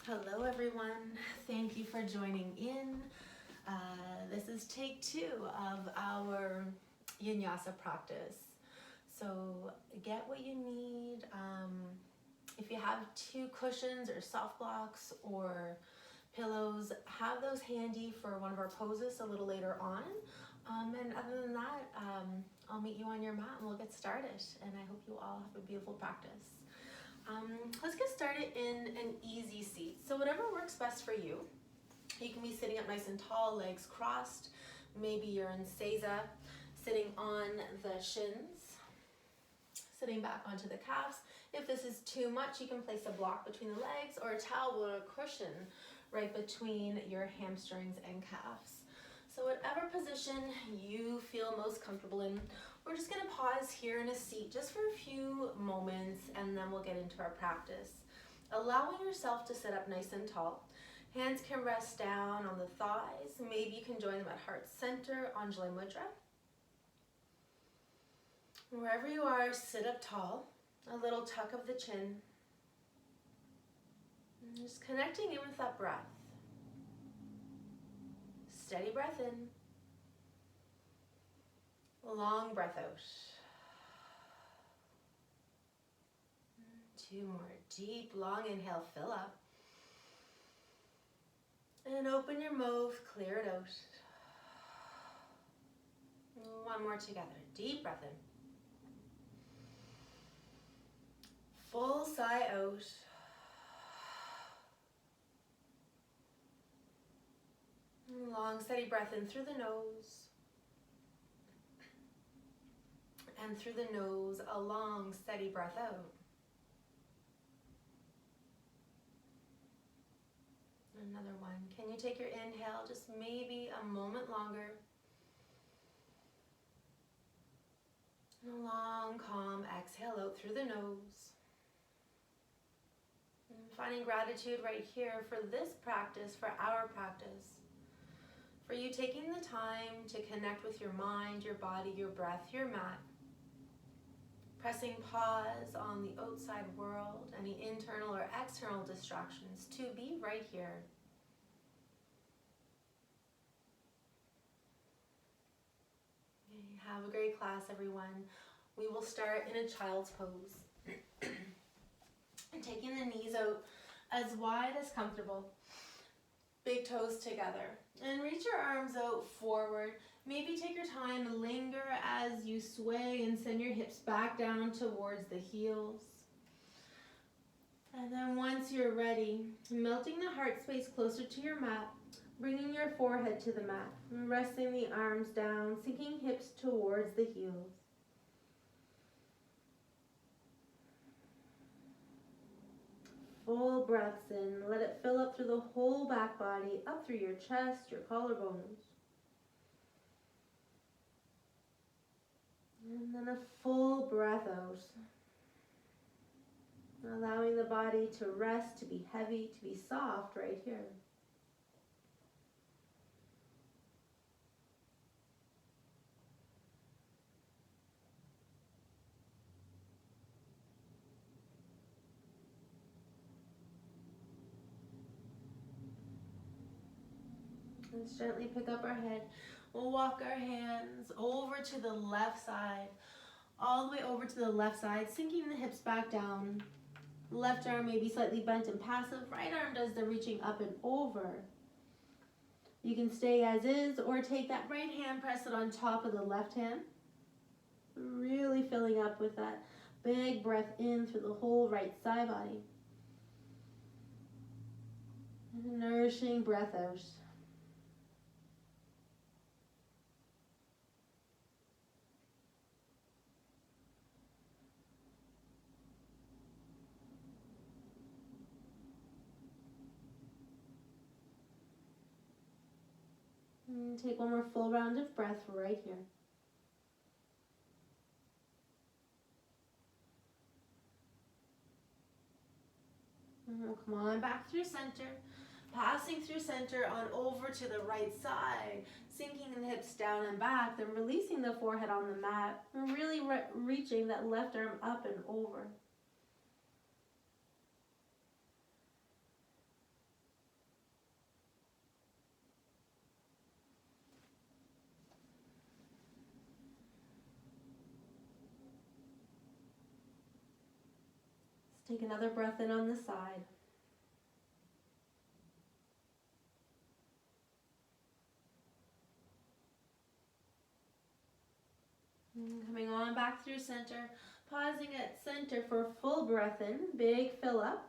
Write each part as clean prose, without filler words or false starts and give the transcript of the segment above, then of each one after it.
Hello everyone, thank you for joining in. This is take 2 of our Yinyasa practice. So get what you need. If you have 2 cushions or soft blocks or pillows, have those handy for one of our poses a little later on. And other than that, I'll meet you on your mat and we'll get started. And I hope you all have a beautiful practice. Let's get started in an easy seat. So whatever works best for you. You can be sitting up nice and tall, legs crossed. Maybe you're in seiza, sitting on the shins, sitting back onto the calves. If this is too much, you can place a block between the legs or a towel or a cushion right between your hamstrings and calves. So whatever position you feel most comfortable in, we're just going to pause here in a seat just for a few moments and then we'll get into our practice. Allowing yourself to sit up nice and tall. Hands can rest down on the thighs. Maybe you can join them at heart center, Anjali Mudra. Wherever you are, sit up tall. A little tuck of the chin. And just connecting in with that breath. Steady breath in. Long breath out. 2 more. Deep, long inhale, fill up. And open your mouth, clear it out. 1 more together. Deep breath in. Full sigh out. Long, steady breath in through the nose. And through the nose, a long, steady breath out. Another one. Can you take your inhale just maybe a moment longer? And a long, calm exhale out through the nose. And finding gratitude right here for this practice, for our practice. For you taking the time to connect with your mind, your body, your breath, your mat. Pressing pause on the outside world, any internal or external distractions, to be right here. Have a great class, everyone. We will start in a child's pose. And taking the knees out as wide as comfortable. Big toes together. And reach your arms out forward. Maybe take your time, linger as you sway and send your hips back down towards the heels. And then once you're ready, melting the heart space closer to your mat, bringing your forehead to the mat, resting the arms down, sinking hips towards the heels. Full breaths in. Let it fill up through the whole back body, up through your chest, your collarbones. And then a full breath out. Allowing the body to rest, to be heavy, to be soft right here. Let's gently pick up our head. We'll walk our hands over to the left side, all the way over to the left side, sinking the hips back down. Left arm may be slightly bent and passive. Right arm does the reaching up and over. You can stay as is or take that right hand, press it on top of the left hand. Really filling up with that big breath in through the whole right side body. And a nourishing breath out. And take 1 more full round of breath right here. And we'll come on back through center, passing through center on over to the right side, sinking the hips down and back, then releasing the forehead on the mat, and really reaching that left arm up and over. Take another breath in on the side. And coming on back through center, pausing at center for a full breath in, big fill up.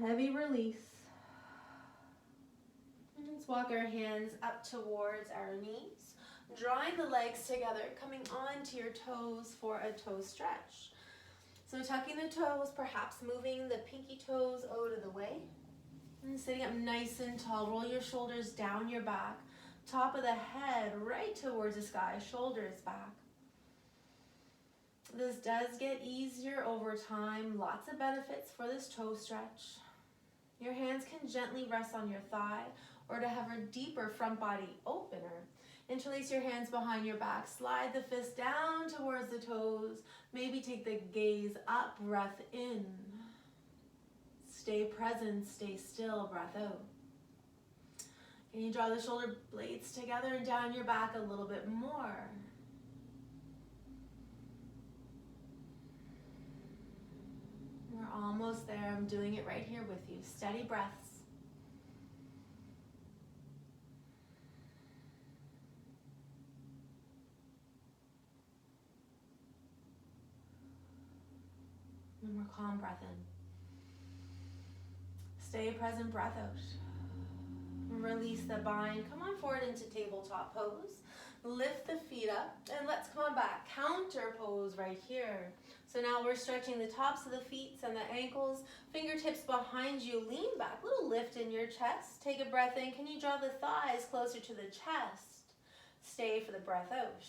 Heavy release. And let's walk our hands up towards our knees, drawing the legs together, coming onto your toes for a toe stretch. So tucking the toes, perhaps moving the pinky toes out of the way. And sitting up nice and tall, roll your shoulders down your back, top of the head right towards the sky, shoulders back. This does get easier over time, lots of benefits for this toe stretch. Your hands can gently rest on your thigh or to have a deeper front body opener. Interlace your hands behind your back, slide the fist down towards the toes, maybe take the gaze up, breath in. Stay present, stay still, breath out. Can you draw the shoulder blades together and down your back a little bit more? We're almost there. I'm doing it right here with you. Steady breaths. One more calm breath in. Stay present, breath out. Release the bind. Come on forward into tabletop pose. Lift the feet up and let's come on back. Counter pose right here. So now we're stretching the tops of the feet and the ankles. Fingertips behind you. Lean back. Little lift in your chest. Take a breath in. Can you draw the thighs closer to the chest? Stay for the breath out.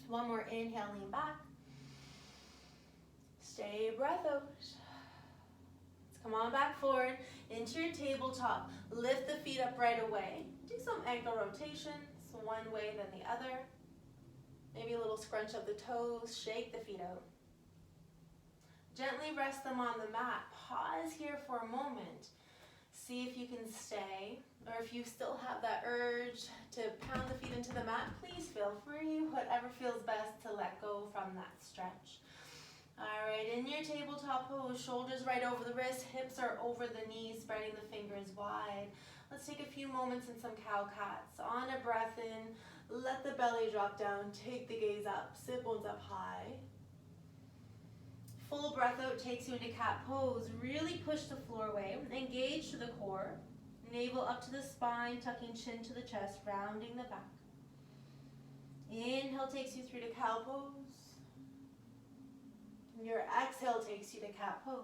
One more inhale, lean back. Stay, breath out. Let's come on back forward into your tabletop. Lift the feet up right away. Do some ankle rotations, one way then the other. Maybe a little scrunch of the toes, shake the feet out. Gently rest them on the mat. Pause here for a moment. See if you can stay, or if you still have that urge to pound the feet into the mat, please feel free, whatever feels best to let go from that stretch. All right, in your tabletop pose, shoulders right over the wrists, hips are over the knees, spreading the fingers wide. Let's take a few moments in some cow-cats. On a breath in, let the belly drop down, take the gaze up, sit bones up high. Full breath out takes you into cat pose. Really push the floor away, engage to the core, navel up to the spine, tucking chin to the chest, rounding the back. Inhale takes you through to cow pose. Your exhale takes you to cat pose.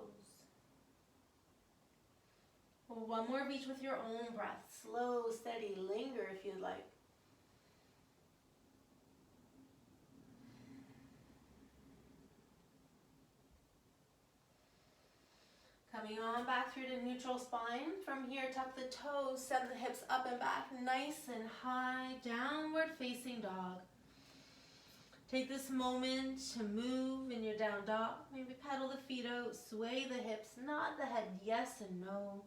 One more of each with your own breath. Slow, steady, linger if you'd like. Coming on back through to neutral spine. From here, tuck the toes, send the hips up and back, nice and high, downward facing dog. Take this moment to move in your down dog. Maybe pedal the feet out, sway the hips, nod the head yes and no.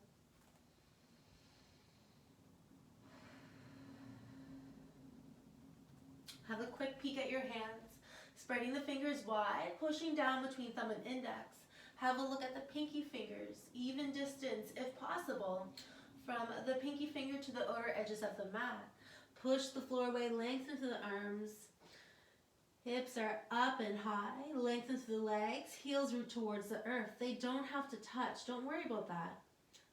Have a quick peek at your hands, spreading the fingers wide, pushing down between thumb and index. Have a look at the pinky fingers, even distance if possible, from the pinky finger to the outer edges of the mat. Push the floor away, lengthen through the arms. Hips are up and high, lengthen through the legs, heels root towards the earth. They don't have to touch, don't worry about that.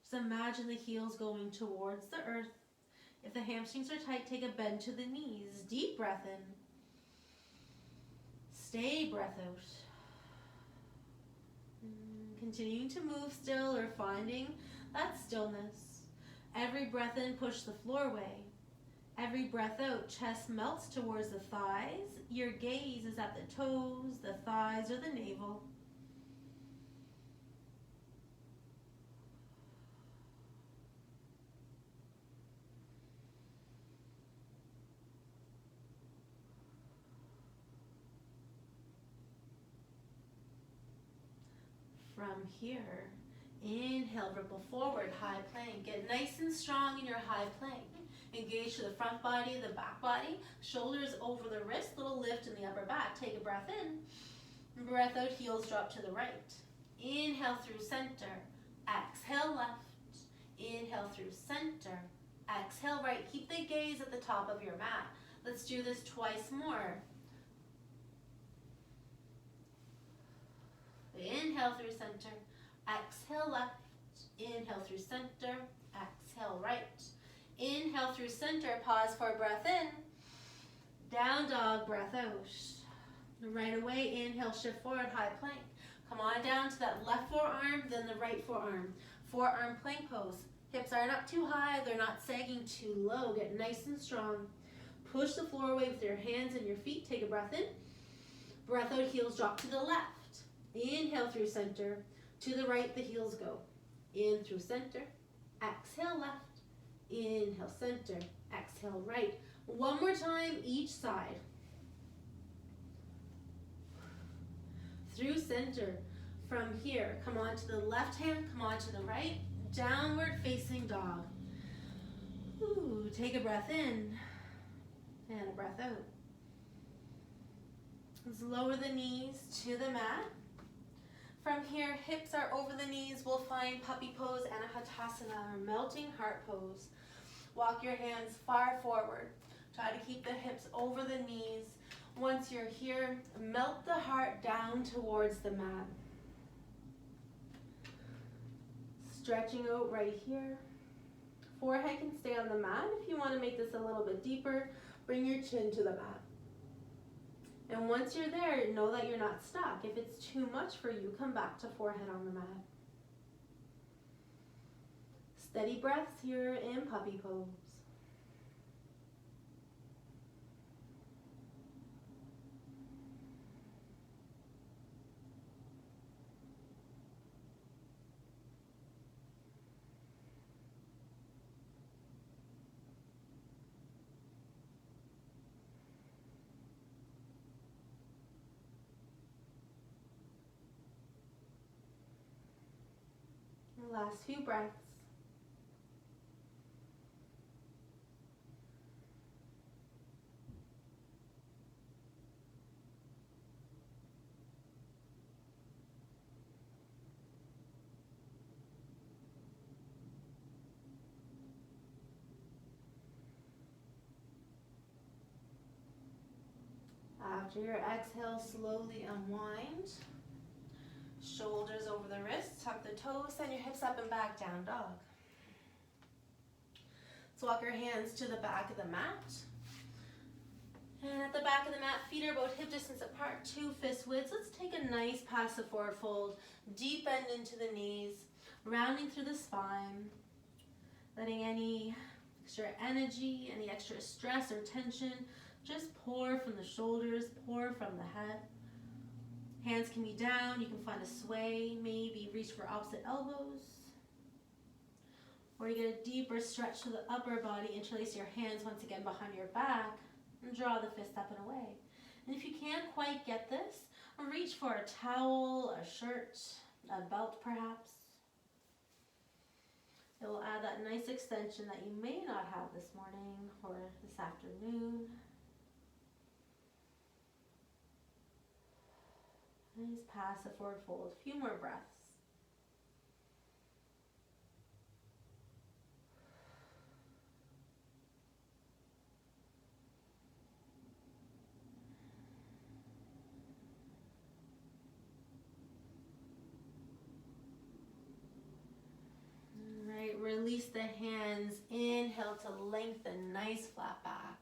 Just imagine the heels going towards the earth. If the hamstrings are tight, take a bend to the knees. Deep breath in. Stay, breath out. Continuing to move still or finding that stillness. Every breath in, push the floor away. Every breath out, chest melts towards the thighs. Your gaze is at the toes, the thighs, or the navel. From here, inhale, ripple forward, high plank. Get nice and strong in your high plank. Engage to the front body, the back body, shoulders over the wrist, little lift in the upper back. Take a breath in. Breath out, heels drop to the right. Inhale through center. Exhale left. Inhale through center. Exhale right. Keep the gaze at the top of your mat. Let's do this twice more. Inhale through center. Exhale left. Inhale through center. Exhale right. Inhale through center. Pause for a breath in. Down dog, breath out. Right away, inhale, shift forward, high plank. Come on down to that left forearm, then the right forearm. Forearm plank pose. Hips aren't up too high, they're not sagging too low. Get nice and strong. Push the floor away with your hands and your feet. Take a breath in. Breath out, heels drop to the left. Inhale through center. To the right, the heels go. In through center. Exhale left. Inhale center. Exhale right. One more time, each side. Through center. From here, come on to the left hand, come on to the right. Downward facing dog. Ooh, take a breath in and a breath out. Let's lower the knees to the mat. From here, hips are over the knees. We'll find puppy pose, Anahatasana, or melting heart pose. Walk your hands far forward. Try to keep the hips over the knees. Once you're here, melt the heart down towards the mat. Stretching out right here. Forehead can stay on the mat. If you want to make this a little bit deeper, bring your chin to the mat. And once you're there, know that you're not stuck. If it's too much for you, come back to forehead on the mat. Steady breaths here in puppy pose. Last few breaths. After your exhale, slowly unwind. Shoulders over the wrists, tuck the toes, send your hips up and back, down dog. Let's walk your hands to the back of the mat. And at the back of the mat, feet are about hip distance apart, 2 fist widths. Let's take a nice passive forward fold, deep bend into the knees, rounding through the spine, letting any extra energy, any extra stress or tension just pour from the shoulders, pour from the head. Hands can be down, you can find a sway, maybe reach for opposite elbows. Or you get a deeper stretch to the upper body, interlace your hands once again behind your back, and draw the fist up and away. And if you can't quite get this, reach for a towel, a shirt, a belt perhaps. It will add that nice extension that you may not have this morning or this afternoon. Nice passive forward fold. A few more breaths. All right, release the hands. Inhale to lengthen, nice flat back.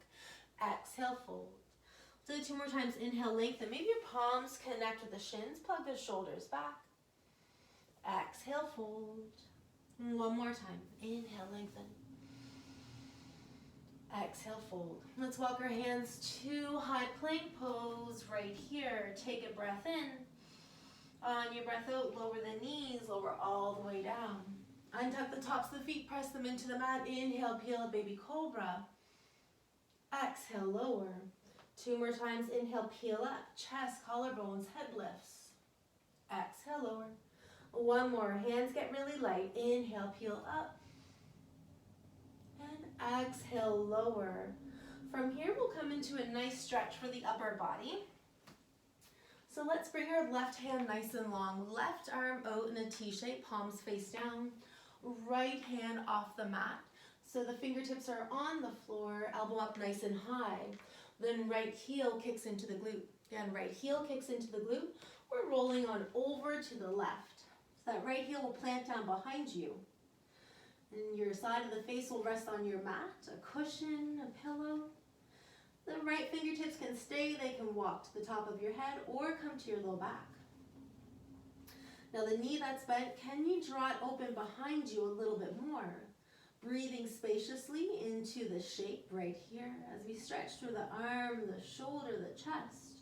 Exhale, fold. Do it 2 more times. Inhale, lengthen. Maybe your palms connect with the shins. Plug the shoulders back. Exhale, fold. 1 more time. Inhale, lengthen. Exhale, fold. Let's walk our hands to high plank pose right here. Take a breath in. On your breath out, lower the knees, lower all the way down. Untuck the tops of the feet, press them into the mat. Inhale, peel up, baby cobra. Exhale, lower. 2 more times. Inhale, peel up, chest, collarbones, head lifts. Exhale, lower. 1 more. Hands get really light. Inhale, peel up. And exhale, lower. From here, we'll come into a nice stretch for the upper body. So let's bring our left hand nice and long. Left arm out in a T shape, palms face down. Right hand off the mat. So the fingertips are on the floor, elbow up nice and high. Then right heel kicks into the glute. Again, right heel kicks into the glute. We're rolling on over to the left. So that right heel will plant down behind you. And your side of the face will rest on your mat, a cushion, a pillow. The right fingertips can stay, they can walk to the top of your head or come to your low back. Now the knee that's bent, can you draw it open behind you a little bit more? Breathing spaciously into the shape right here as we stretch through the arm, the shoulder, the chest.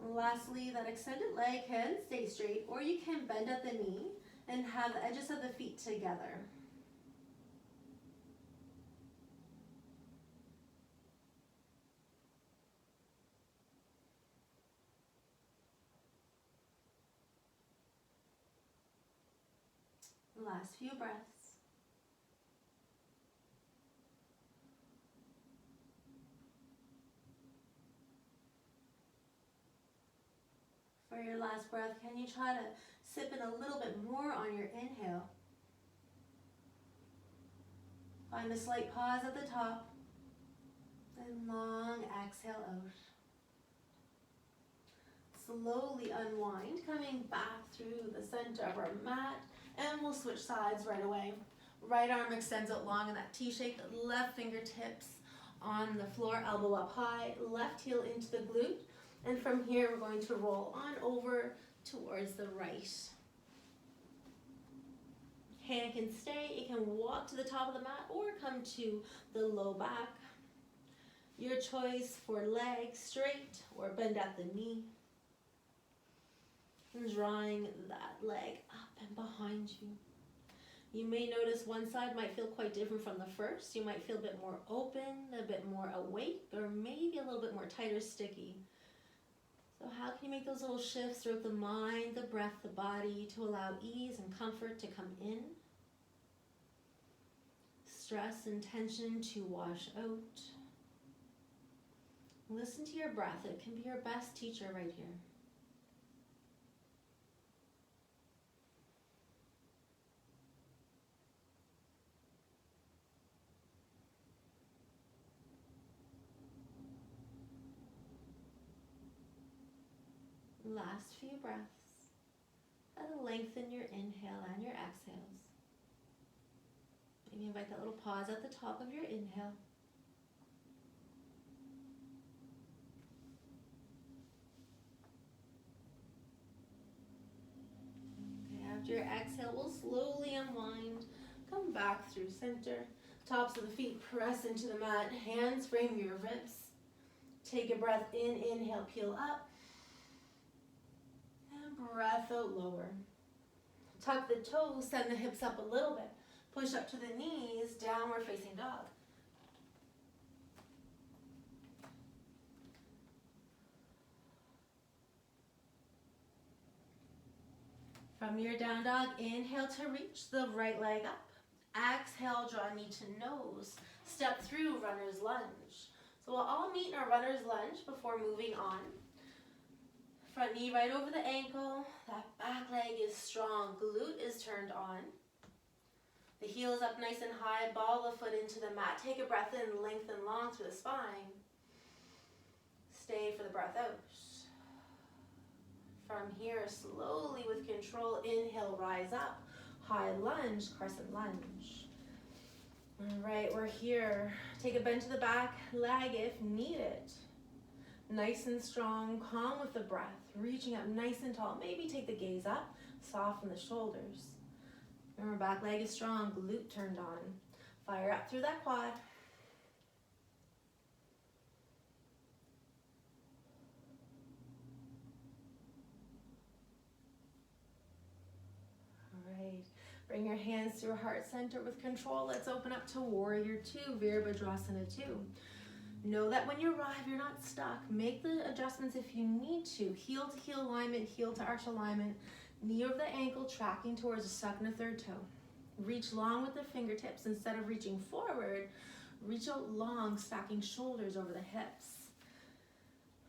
And lastly, that extended leg can stay straight, or you can bend at the knee and have the edges of the feet together. Last few breaths. For your last breath, can you try to sip in a little bit more on your inhale? Find a slight pause at the top, and long exhale out. Slowly unwind, coming back through the center of our mat, and we'll switch sides right away. Right arm extends out long in that T shape, left fingertips on the floor, elbow up high, left heel into the glute, and from here we're going to roll on over towards the right. Hand can stay, it can walk to the top of the mat or come to the low back. Your choice for legs straight or bend at the knee. And drawing that leg up and behind you. You may notice one side might feel quite different from the first. You might feel a bit more open, a bit more awake, or maybe a little bit more tight or sticky. So how can you make those little shifts throughout the mind, the breath, the body to allow ease and comfort to come in? Stress and tension to wash out. Listen to your breath. It can be your best teacher right here. Last few breaths. That'll lengthen your inhale and your exhales. Maybe invite that little pause at the top of your inhale. Okay, after your exhale, we'll slowly unwind. Come back through center. Tops of the feet press into the mat. Hands frame your ribs. Take a breath in. Inhale, peel up. Breath out, lower. Tuck the toes, send the hips up a little bit. Push up to the knees, downward facing dog. From your down dog, inhale to reach the right leg up. Exhale, draw knee to nose. Step through runner's lunge. So we'll all meet in our runner's lunge before moving on. Front knee right over the ankle. That back leg is strong. Glute is turned on. The heel is up nice and high. Ball the foot into the mat. Take a breath in, lengthen long through the spine. Stay for the breath out. From here, slowly with control, inhale, rise up. High lunge, crescent lunge. All right, we're here. Take a bend to the back leg if needed. Nice and strong, calm with the breath, reaching up nice and tall. Maybe take the gaze up, soften the shoulders. Remember, back leg is strong, glute turned on. Fire up through that quad. All right, bring your hands to your heart center with control. Let's open up to Warrior 2, Virabhadrasana 2. Know that when you arrive, you're not stuck. Make the adjustments if you need to. Heel to heel alignment, heel to arch alignment. Knee over the ankle, tracking towards a second or third toe. Reach long with the fingertips. Instead of reaching forward, Reach out long, stacking shoulders over the hips.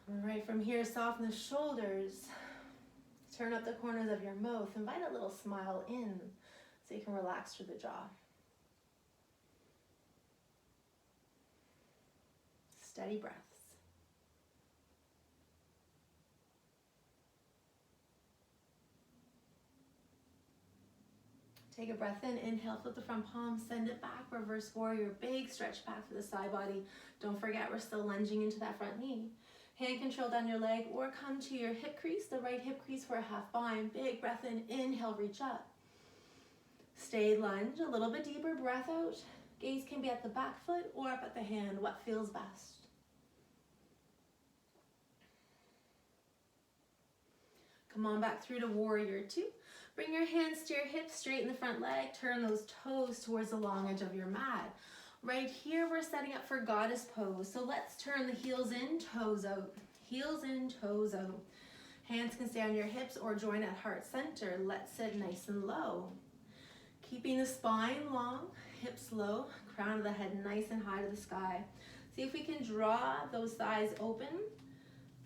All right, from here, soften the shoulders. Turn up the corners of your mouth. Invite a little smile in so you can relax through the jaw. Steady breaths. Take a breath in, inhale, flip the front palm, send it back, reverse warrior, big stretch back for the side body. Don't forget, we're still lunging into that front knee. Hand control down your leg or come to your hip crease, the right hip crease for a half bind. Big breath in, inhale, reach up. Stay lunge, a little bit deeper, breath out. Gaze can be at the back foot or up at the hand, what feels best. Come on back through to warrior two. Bring your hands to your hips, straighten the front leg, turn those toes towards the long edge of your mat. Right here, we're setting up for goddess pose. So let's turn the heels in, toes out. Heels in, toes out. Hands can stay on your hips or join at heart center. Let's sit nice and low. Keeping the spine long, hips low, crown of the head nice and high to the sky. See if we can draw those thighs open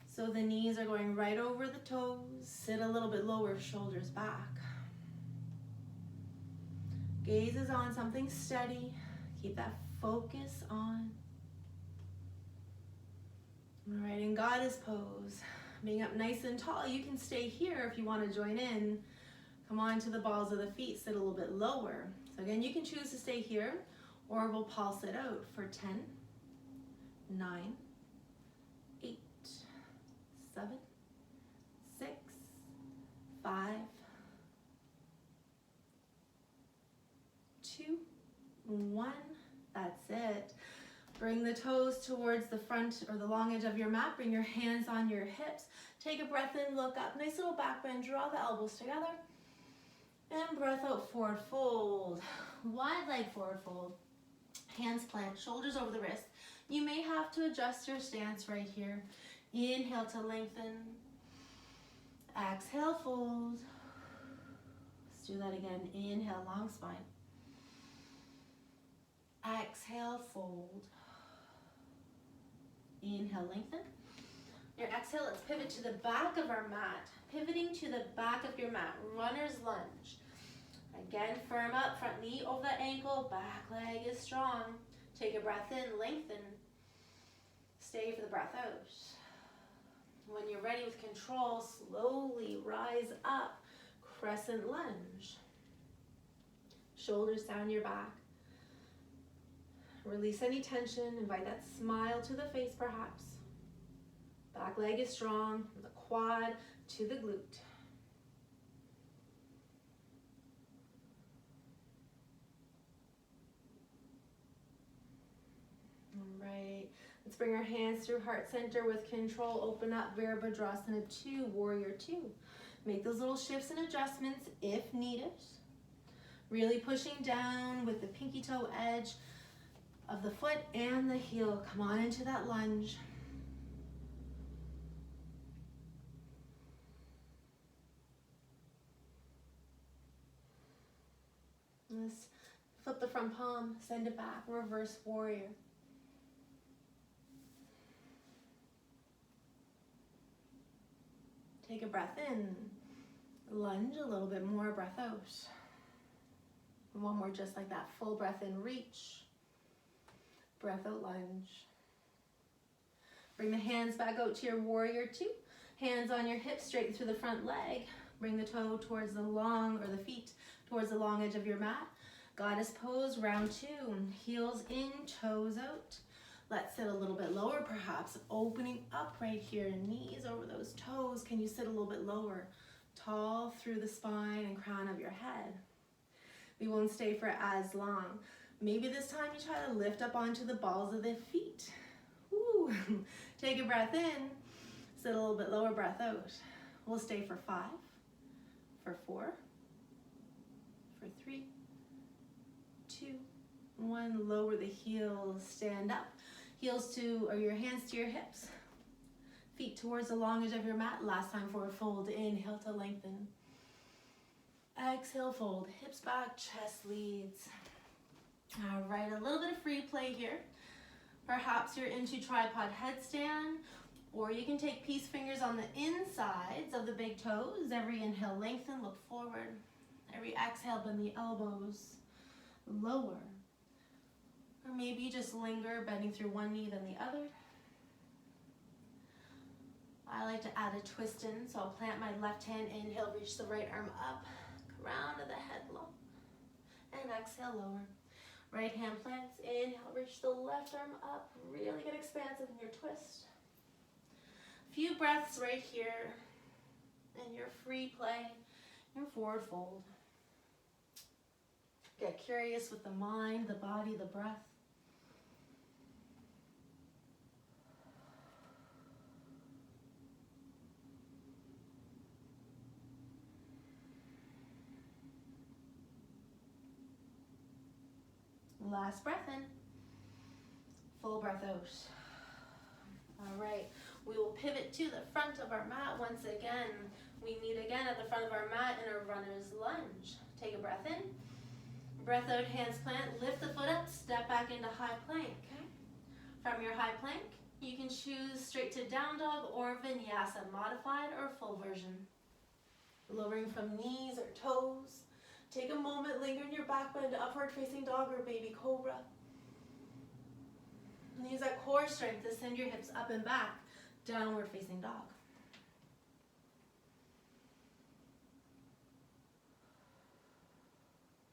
so the knees are going right over the toes. Sit a little bit lower, shoulders back. Gaze is on something steady. Keep that focus on. All right, in goddess pose, being up nice and tall. You can stay here if you want to join in. Come on to the balls of the feet, sit a little bit lower. So again, you can choose to stay here or we'll pulse it out for 10, 9, 8, 7, 6, 5, 2, 1. That's it. Bring the toes towards the front or the long edge of your mat. Bring your hands on your hips. Take a breath in, look up. Nice little back bend. Draw the elbows together. And breath out, forward fold. Wide leg forward fold. Hands plant, shoulders over the wrist. You may have to adjust your stance right here. Inhale to lengthen. Exhale, fold. Let's do that again. Inhale, long spine. Exhale, fold. Inhale, lengthen. Your exhale, let's pivot to the back of our mat. Pivoting to the back of your mat, runner's lunge. Again, firm up, front knee over the ankle, back leg is strong. Take a breath in, lengthen. Stay for the breath out. When you're ready with control, slowly rise up, crescent lunge. Shoulders down your back. Release any tension, invite that smile to the face perhaps. Back leg is strong, from the quad to the glute. All right, let's bring our hands through heart center with control. Open up, Virabhadrasana 2, warrior 2. Make those little shifts and adjustments if needed. Really pushing down with the pinky toe edge of the foot and the heel. Come on into that lunge. Let's flip the front palm, send it back, reverse warrior. Take a breath in, lunge a little bit more, breath out. One more just like that, full breath in, reach. Breath out, lunge. Bring the hands back out to your warrior 2. Hands on your hips, straighten through the front leg. Bring the toe towards the long, or the feet towards the long edge of your mat. Goddess pose, round 2. Heels in, toes out. Let's sit a little bit lower perhaps, opening up right here, knees over those toes. Can you sit a little bit lower? Tall through the spine and crown of your head. We won't stay for as long. Maybe this time you try to lift up onto the balls of the feet. Woo. Take a breath in, sit a little bit lower, breath out. We'll stay for 5, for 4, for 3, 2, 1. Lower the heels, stand up. Heels to, or your hands to your hips. Feet towards the long edge of your mat. Last time, forward fold. Inhale to lengthen. Exhale, fold. Hips back, chest leads. All right, a little bit of free play here. Perhaps you're into tripod headstand, or you can take peace fingers on the insides of the big toes. Every inhale, lengthen, look forward. Every exhale, bend the elbows, lower. Or maybe just linger, bending through one knee then the other. I like to add a twist in, so I'll plant my left hand, inhale, reach the right arm up, crown of the head low, and exhale, lower. Right hand plants, inhale, reach the left arm up, really get expansive in your twist. Few breaths right here in your free play, your forward fold. Get curious with the mind, the body, the breath. Last breath in. Full breath out. All right, we will pivot to the front of our mat once again. We meet again at the front of our mat in a runner's lunge. Take a breath in. Breath out, hands plant, lift the foot up, step back into high plank. From your high plank, you can choose straight to down dog or vinyasa, modified or full version. Lowering from knees or toes. Take a moment, linger in your back bend, upward facing dog or baby cobra. And use that core strength to send your hips up and back, downward facing dog.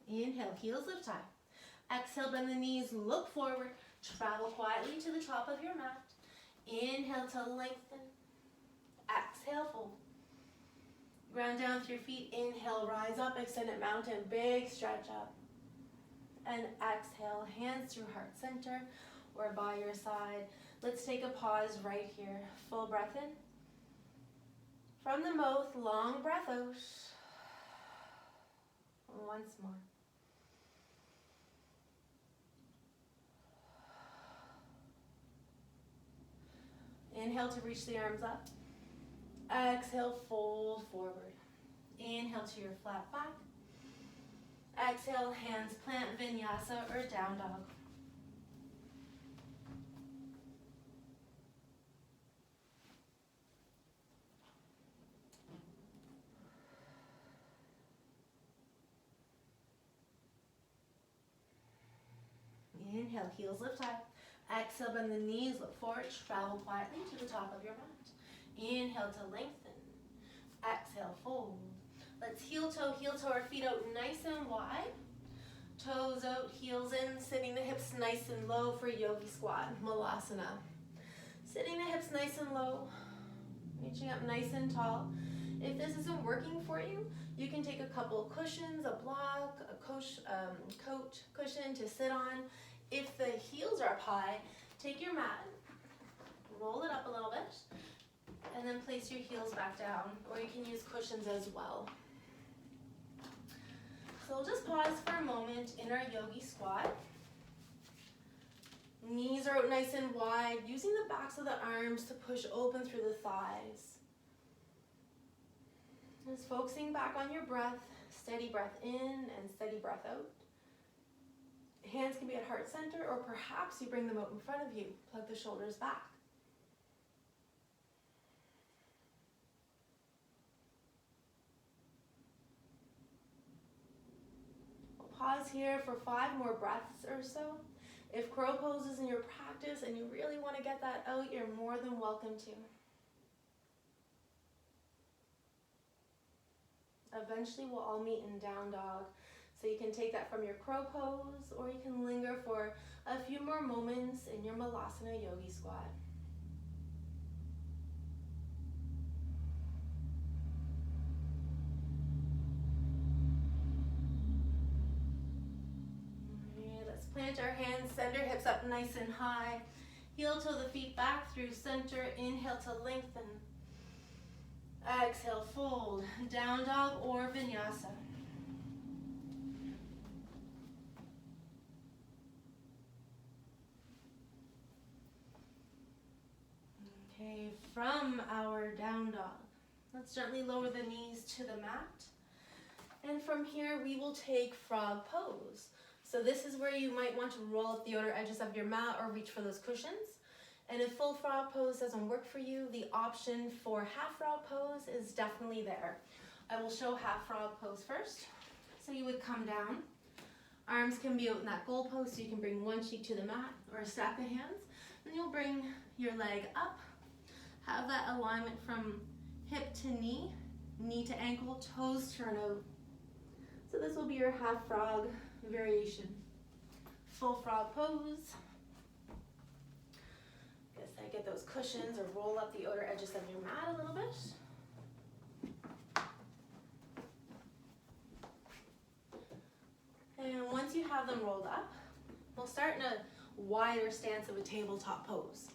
Inhale, heels lift high. Exhale, bend the knees, look forward, travel quietly to the top of your mat. Inhale to lengthen. Exhale, fold. Ground down through your feet. Inhale, rise up, extended mountain, big stretch up. And exhale, hands through heart center or by your side. Let's take a pause right here. Full breath in. From the mouth, long breath out. Once more. Inhale to reach the arms up. Exhale, fold forward. Inhale to your flat back. Exhale, hands plant, vinyasa or down dog. Inhale, heels lift high. Exhale, bend the knees, look forward, travel quietly to the top of your mat. Inhale to lengthen. Exhale, fold. Let's heel toe our feet out nice and wide. Toes out, heels in, sitting the hips nice and low for yogi squat, malasana. Sitting the hips nice and low, reaching up nice and tall. If this isn't working for you, you can take a couple cushions, a block, a coat cushion to sit on. If the heels are up high, take your mat, roll it up a little bit, and then place your heels back down, or you can use cushions as well. So we'll just pause for a moment in our yogi squat. Knees are out nice and wide, using the backs of the arms to push open through the thighs. Just focusing back on your breath, steady breath in and steady breath out. Hands can be at heart center, or perhaps you bring them out in front of you. Plug the shoulders back. We'll pause here for 5 more breaths or so. If crow pose is in your practice and you really want to get that out, you're more than welcome to. Eventually we'll all meet in down dog. So you can take that from your crow pose, or you can linger for a few more moments in your malasana yogi squat. Okay, let's plant our hands, send our hips up nice and high. Heel toe the feet back through center. Inhale to lengthen. Exhale, fold. Down dog or vinyasa. Okay, from our down dog, let's gently lower the knees to the mat. And from here, we will take frog pose. So this is where you might want to roll up the outer edges of your mat or reach for those cushions. And if full frog pose doesn't work for you, the option for half frog pose is definitely there. I will show half frog pose first. So you would come down. Arms can be out in that goal pose, so you can bring one cheek to the mat or a stack of hands. And you'll bring your leg up. Have that alignment from hip to knee, knee to ankle, toes turn out. So this will be your half frog variation. Full frog pose. Guess I get those cushions or roll up the outer edges of your mat a little bit. And once you have them rolled up, we'll start in a wider stance of a tabletop pose.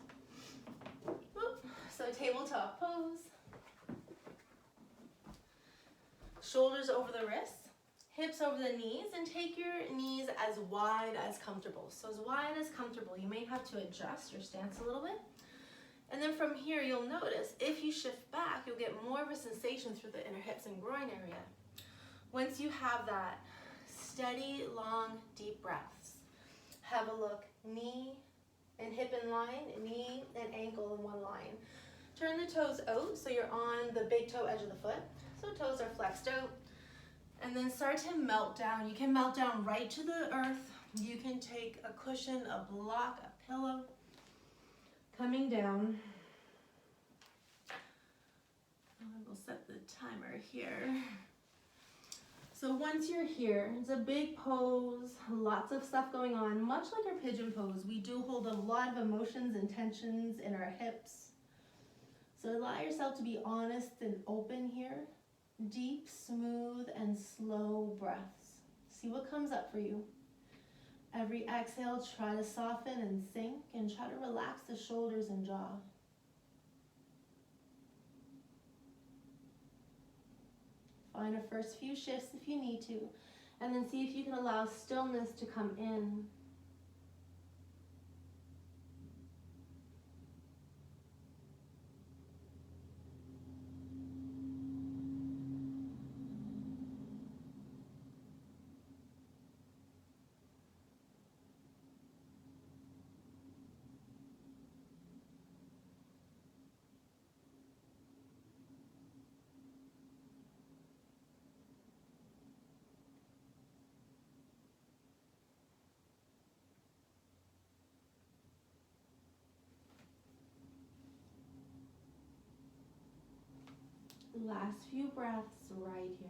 So tabletop pose. Shoulders over the wrists, hips over the knees, and take your knees as wide as comfortable. So as wide as comfortable. You may have to adjust your stance a little bit. And then from here, you'll notice if you shift back, you'll get more of a sensation through the inner hips and groin area. Once you have that, steady, long, deep breaths. Have a look, knee and hip in line, knee and ankle in one line. Turn the toes out so you're on the big toe edge of the foot. So toes are flexed out. And then start to melt down. You can melt down right to the earth. You can take a cushion, a block, a pillow. Coming down. We'll set the timer here. So once you're here, it's a big pose, lots of stuff going on. Much like our pigeon pose, we do hold a lot of emotions and tensions in our hips. So allow yourself to be honest and open here. Deep, smooth, and slow breaths. See what comes up for you. Every exhale, try to soften and sink, and try to relax the shoulders and jaw. Find a first few shifts if you need to, and then see if you can allow stillness to come in. Last few breaths right here.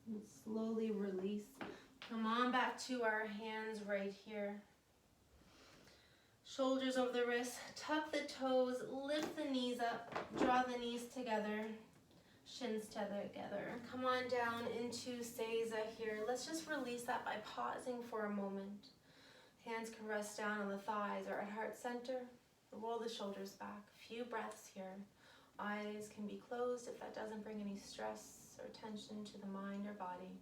And slowly release. Come on back to our hands right here. Shoulders over the wrists, tuck the toes, lift the knees up, draw the knees together, shins together. Come on down into Seiza here. Let's just release that by pausing for a moment. Hands can rest down on the thighs or at heart center. Roll the shoulders back. A few breaths here. Eyes can be closed if that doesn't bring any stress or tension to the mind or body.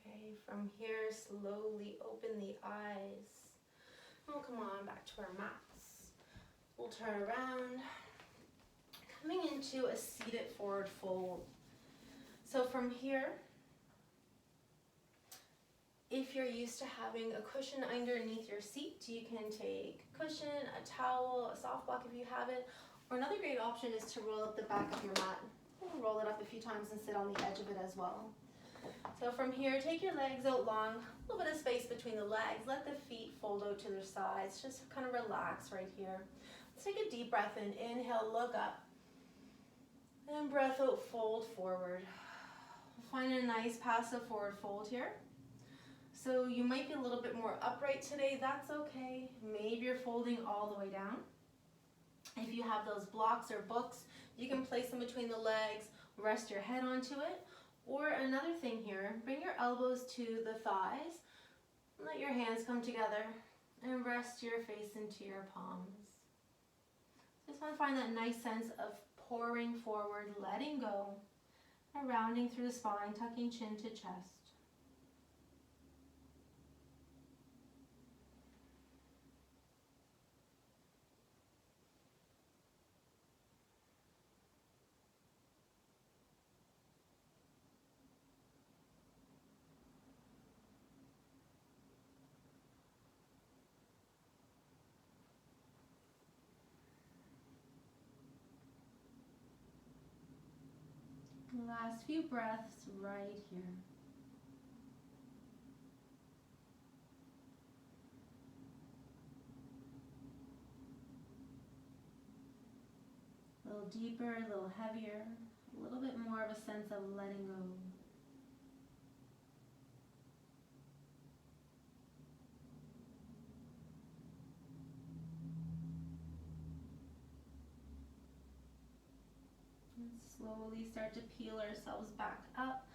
Okay, from here, slowly open the eyes. And we'll come on back to our mats. We'll turn around, coming into a seated forward fold. So from here, if you're used to having a cushion underneath your seat, you can take a cushion, a towel, a soft block if you have it, or another great option is to roll up the back of your mat. Roll it up a few times and sit on the edge of it as well. So from here, take your legs out long, a little bit of space between the legs. Let the feet fold out to their sides. Just kind of relax right here. Let's take a deep breath in. Inhale, look up. And breath out, fold forward. Find a nice passive forward fold here. So you might be a little bit more upright today, that's okay. Maybe you're folding all the way down. If you have those blocks or books, you can place them between the legs, rest your head onto it. Or another thing here, bring your elbows to the thighs, let your hands come together, and rest your face into your palms. Just want to find that nice sense of pouring forward, letting go, and rounding through the spine, tucking chin to chest. Last few breaths right here. A little deeper, a little heavier, a little bit more of a sense of letting go. And slowly start to peel ourselves back up,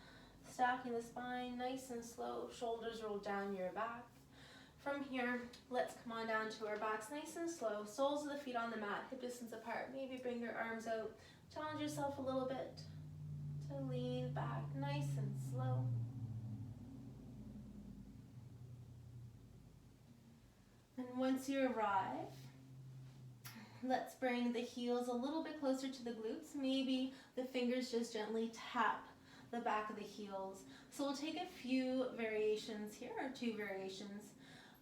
stacking the spine nice and slow, shoulders roll down your back. From here, let's come on down to our backs nice and slow, soles of the feet on the mat, hip distance apart. Maybe bring your arms out, challenge yourself a little bit to lean back nice and slow. And once you arrive, let's bring the heels a little bit closer to the glutes. Maybe the fingers just gently tap the back of the heels. So we'll take a few variations here, or 2 variations.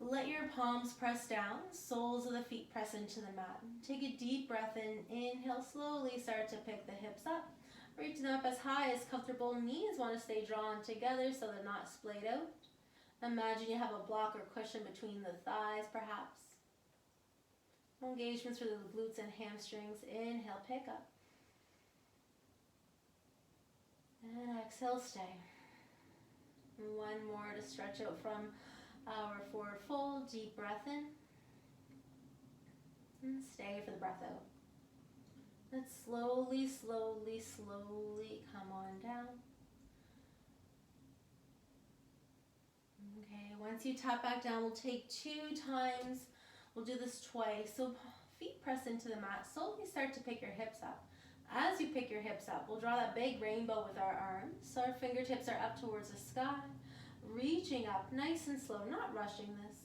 Let your palms press down, soles of the feet press into the mat. Take a deep breath in, inhale, slowly start to pick the hips up. Reaching up as high as comfortable, knees want to stay drawn together so they're not splayed out. Imagine you have a block or cushion between the thighs perhaps. Engagements for the glutes and hamstrings. Inhale, pick up. And exhale, stay. And one more to stretch out from our forward fold. Deep breath in. And stay for the breath out. Let's slowly, slowly, slowly come on down. Okay, once you tap back down, we'll take 2 times. We'll do this twice. So feet press into the mat. Slowly start to pick your hips up. As you pick your hips up, we'll draw that big rainbow with our arms. So our fingertips are up towards the sky. Reaching up nice and slow, not rushing this.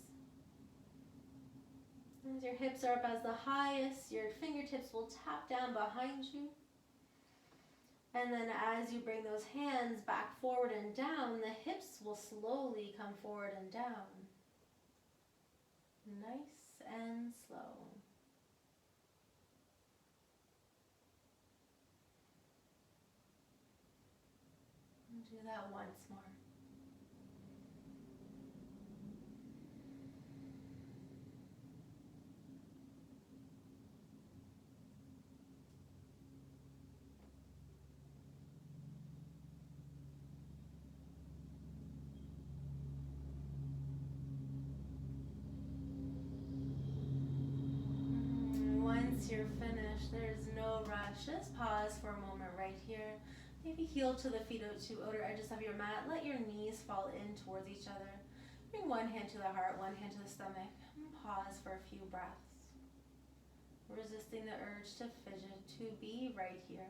As your hips are up as the highest, your fingertips will tap down behind you. And then as you bring those hands back forward and down, the hips will slowly come forward and down. Nice and slow. And do that once more. Once you're finished, there's no rush. Just pause for a moment right here. Maybe heel to the feet out to outer edges of your mat. Let your knees fall in towards each other. Bring one hand to the heart, one hand to the stomach. And pause for a few breaths. Resisting the urge to fidget, to be right here.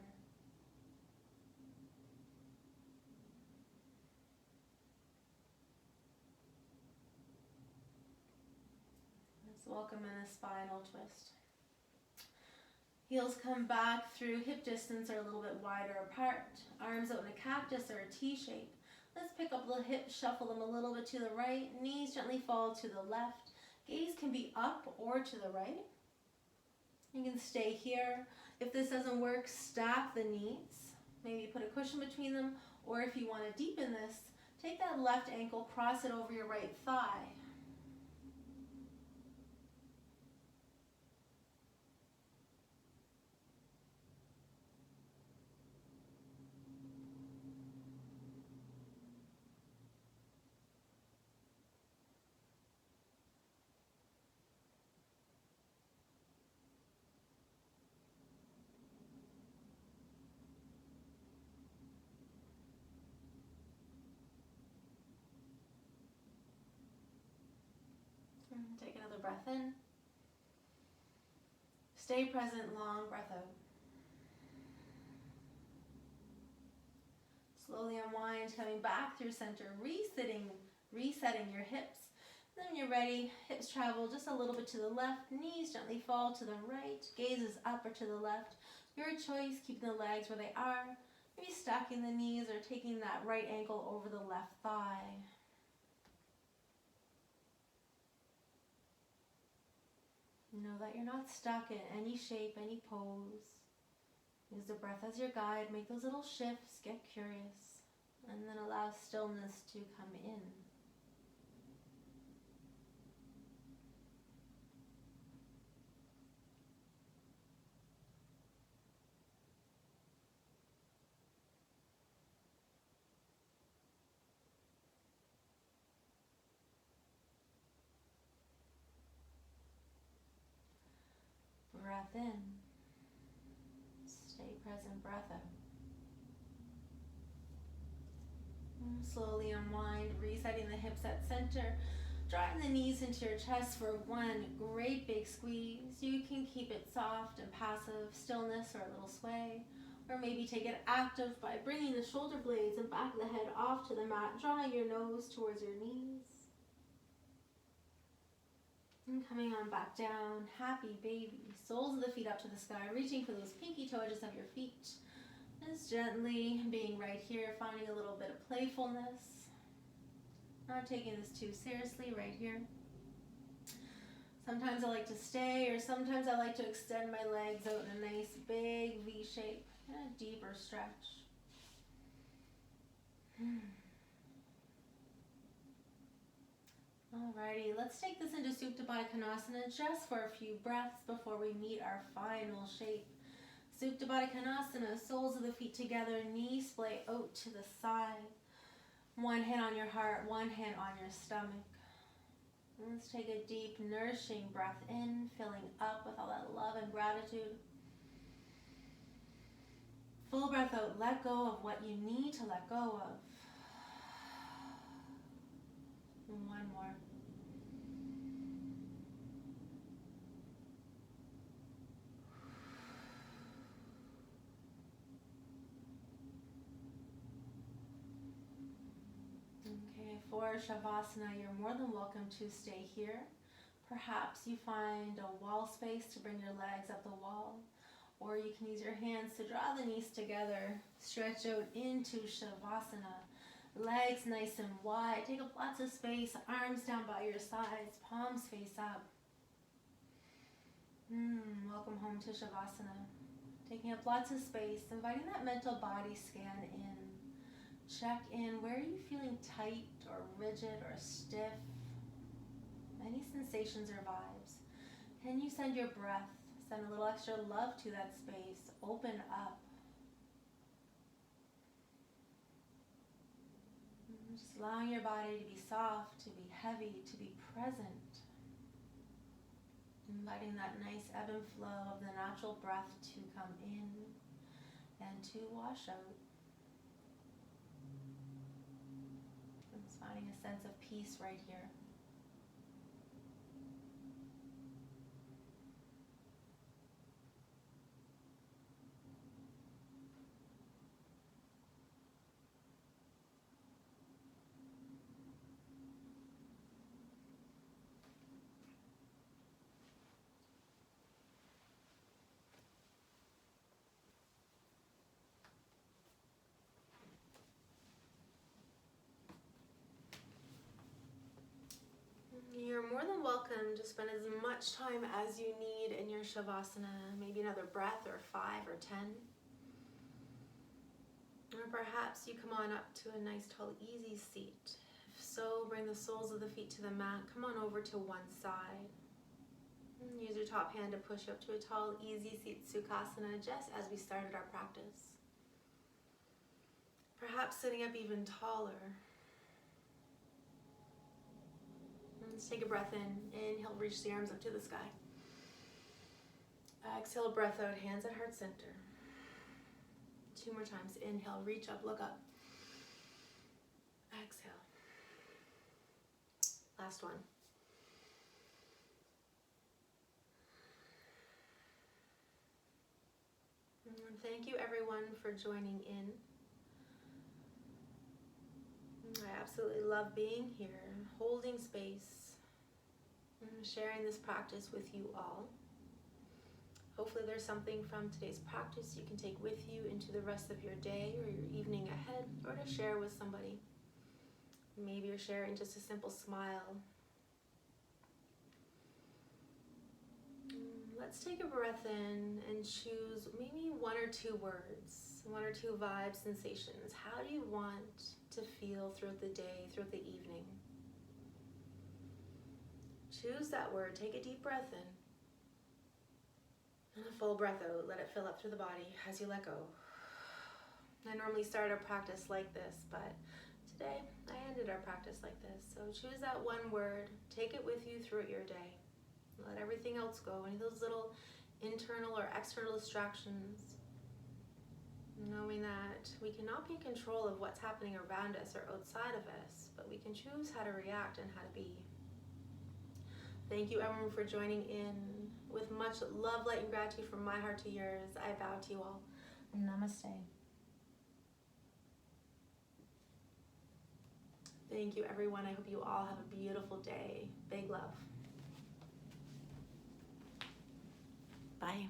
Let's welcome in a spinal twist. Heels come back through hip distance or a little bit wider apart. Arms out in a cactus or a T shape. Let's pick up the hips, shuffle them a little bit to the right. Knees gently fall to the left. Gaze can be up or to the right. You can stay here. If this doesn't work, stack the knees. Maybe put a cushion between them. Or if you want to deepen this, take that left ankle, cross it over your right thigh. breath in. Stay present, long breath out. Slowly unwind, coming back through center, resetting your hips. Then when you're ready, hips travel just a little bit to the left, knees gently fall to the right, gaze is up or to the left. Your choice, keeping the legs where they are, maybe stacking the knees or taking that right ankle over the left thigh. Know that you're not stuck in any shape, any pose. Use the breath as your guide, make those little shifts, get curious, and then allow stillness to come in. Breath in. Stay present, breath out. And slowly unwind, resetting the hips at center. Drawing the knees into your chest for one great big squeeze. You can keep it soft and passive, stillness or a little sway. Or maybe take it active by bringing the shoulder blades and back of the head off to the mat, drawing your nose towards your knees. And coming on back down, happy baby. Soles of the feet up to the sky, reaching for those pinky toe edges of your feet. Just gently being right here, finding a little bit of playfulness. Not taking this too seriously right here. Sometimes I like to stay, or sometimes I like to extend my legs out in a nice big V shape and a deeper stretch. Alrighty, let's take this into Supta Baddha Konasana just for a few breaths before we meet our final shape. Supta Baddha Konasana, soles of the feet together, knees splay out to the side. One hand on your heart, one hand on your stomach. Let's take a deep, nourishing breath in, filling up with all that love and gratitude. Full breath out, let go of what you need to let go of. And one more. Okay, for Shavasana, you're more than welcome to stay here. Perhaps you find a wall space to bring your legs up the wall, or you can use your hands to draw the knees together, stretch out into Shavasana. Legs nice and wide, take up lots of space, arms down by your sides, palms face up. Welcome home to Shavasana. Taking up lots of space, inviting that mental body scan in. Check in, where are you feeling tight or rigid or stiff? Any sensations or vibes? Can you send your breath, send a little extra love to that space, open up. Just allowing your body to be soft, to be heavy, to be present. Inviting that nice ebb and flow of the natural breath to come in and to wash out. And just finding a sense of peace right here. You're more than welcome to spend as much time as you need in your Shavasana, maybe another breath or 5 or 10. Or perhaps you come on up to a nice tall easy seat. If so, bring the soles of the feet to the mat, come on over to one side. And use your top hand to push up to a tall easy seat Sukhasana just as we started our practice. Perhaps sitting up even taller. Let's take a breath in. Inhale, reach the arms up to the sky. Exhale, breath out, hands at heart center. 2 more times. Inhale, reach up, look up. Exhale. Last one. Thank you everyone for joining in. I absolutely love being here, holding space, and sharing this practice with you all. Hopefully there's something from today's practice you can take with you into the rest of your day or your evening ahead, or to share with somebody. Maybe you're sharing just a simple smile. Let's take a breath in and choose maybe one or two words, one or two vibe sensations. How do you want to feel throughout the day, throughout the evening? Choose that word. Take a deep breath in. And a full breath out. Let it fill up through the body as you let go. I normally start our practice like this, but today I ended our practice like this. So choose that one word. Take it with you throughout your day. Let everything else go. Any of those little internal or external distractions. Knowing that we cannot be in control of what's happening around us or outside of us, but we can choose how to react and how to be. Thank you everyone for joining in. With much love, light, and gratitude from my heart to yours, I bow to you all. Namaste. Thank you everyone. I hope you all have a beautiful day. Big love. Bye.